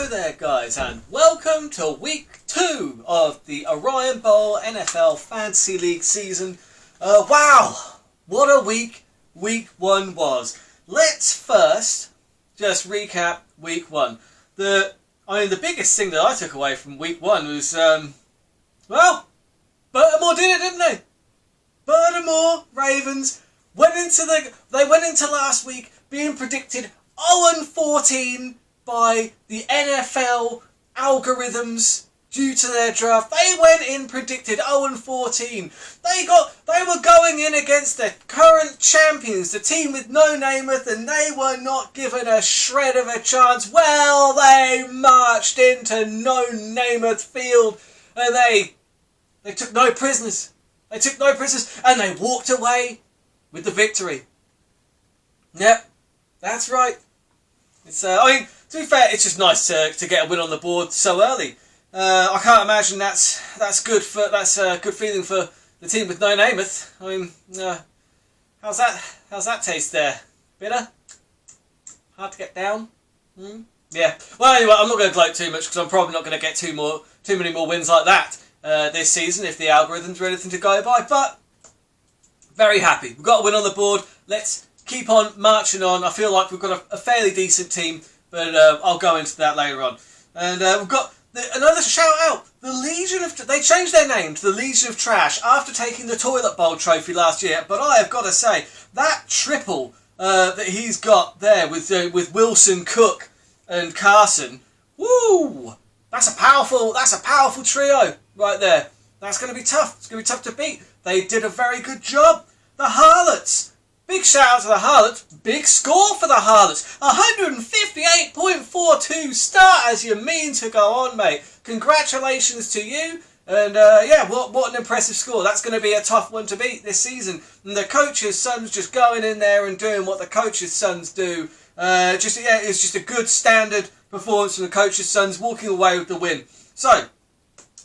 Hello there guys, and welcome to week 2 of the Orion Bowl NFL Fantasy League season. Wow, what a week 1 was. Let's first just recap week 1. The biggest thing that I took away from week 1 was, Baltimore did it, didn't they? Baltimore Ravens went into last week being predicted 0-14 by the NFL algorithms due to their draft. They went in predicted 0-14. They were going in against the current champions, the team with no nameth, and they were not given a shred of a chance. Well, they marched into no nameth field and they took no prisoners. They took no prisoners and they walked away with the victory. Yep, that's right. It's to be fair, it's just nice to get a win on the board so early. I can't imagine that's a good feeling for the team with no nameth. How's that taste there? Bitter? Hard to get down? Yeah. Well, anyway, I'm not going to gloat too much because I'm probably not going to get too many more wins like that this season if the algorithms are anything to go by. But very happy. We've got a win on the board. Let's keep on marching on. I feel like we've got a fairly decent team, but I'll go into that later on. And we've got another shout out. They changed their name to the Legion of Trash after taking the Toilet Bowl trophy last year. But I have got to say, that triple that he's got there with Wilson, Cook, and Carson, woo! That's a powerful trio right there. That's going to be tough. It's going to be tough to beat. They did a very good job. The Harlots. Big shout out to the Harlots. Big score for the Harlots. 158.42. Start as you mean to go on, mate. Congratulations to you. And what an impressive score. That's going to be a tough one to beat this season. And the coach's sons just going in there and doing what the coach's sons do. It's just a good standard performance from the coach's sons, walking away with the win. So,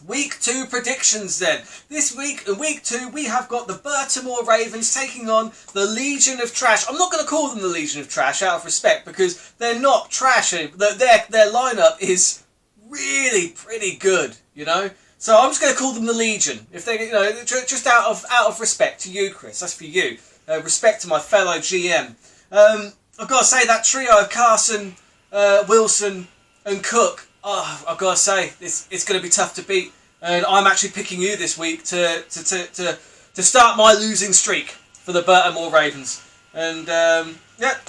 Week 2 predictions then. This week, in Week 2, we have got the Baltimore Ravens taking on the Legion of Trash. I'm not going to call them the Legion of Trash out of respect because they're not trash. Their lineup is really pretty good, you know. So I'm just going to call them the Legion. If they, just out of respect to you, Chris. That's for you. Respect to my fellow GM. I've got to say that trio of Carson, Wilson, and Cook. Oh, I've got to say, it's going to be tough to beat, and I'm actually picking you this week to start my losing streak for the Baltimore Ravens. And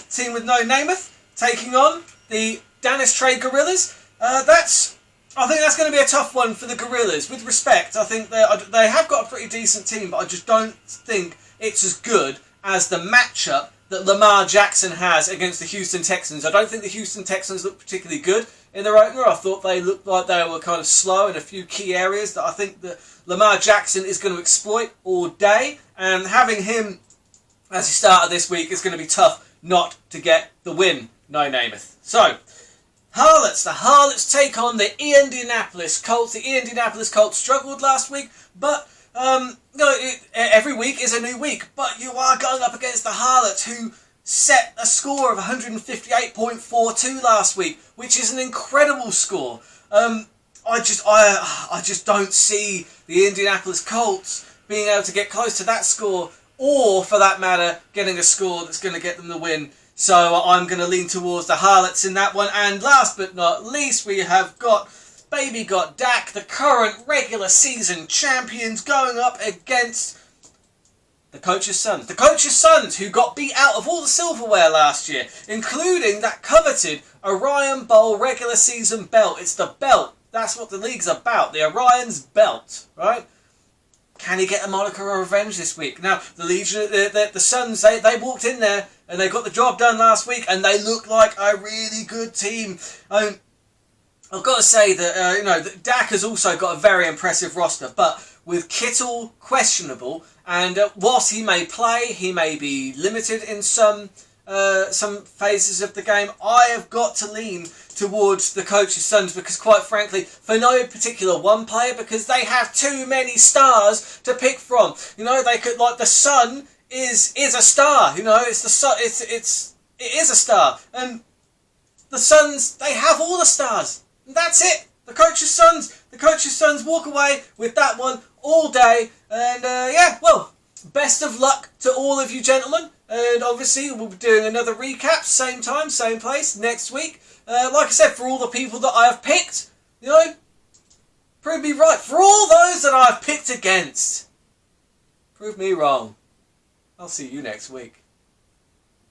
team with no nameth taking on the Dennis Trey Gorillas. I think that's going to be a tough one for the Gorillas. With respect, I think they have got a pretty decent team, but I just don't think it's as good as the matchup that Lamar Jackson has against the Houston Texans. I don't think the Houston Texans look particularly good in their opener. I thought they looked like they were kind of slow in a few key areas that I think that Lamar Jackson is going to exploit all day. And having him as he started this week is going to be tough not to get the win, no nameth. So, Harlots. The Harlots take on the Indianapolis Colts. The Indianapolis Colts struggled last week, but every week is a new week. But you are going up against the Harlots, who set a score of 158.42 last week, which is an incredible score. I just don't see the Indianapolis Colts being able to get close to that score, or for that matter, getting a score that's going to get them the win. So I'm going to lean towards the Harlots in that one. And last but not least, we have got Dak, the current regular season champions, going up against the coach's sons. The coach's sons, who got beat out of all the silverware last year, including that coveted Orion Bowl regular season belt. It's the belt. That's what the league's about. The Orion's belt, right? Can he get a moniker of revenge this week? Now, the Legion, the Suns, they walked in there and they got the job done last week, and they look like a really good team. I've got to say that Dak has also got a very impressive roster, but with Kittle questionable, and whilst he may play, he may be limited in some phases of the game. I have got to lean towards the coach's sons because, quite frankly, for no particular one player, because they have too many stars to pick from. They could, like, the Sun is a star. It's the Sun. It is a star, and the Suns, they have all the stars. And that's it. The Coach's Sons walk away with that one all day. And best of luck to all of you gentlemen. And obviously we'll be doing another recap, same time, same place, next week. Like I said, for all the people that I have picked, prove me right. For all those that I have picked against, prove me wrong. I'll see you next week.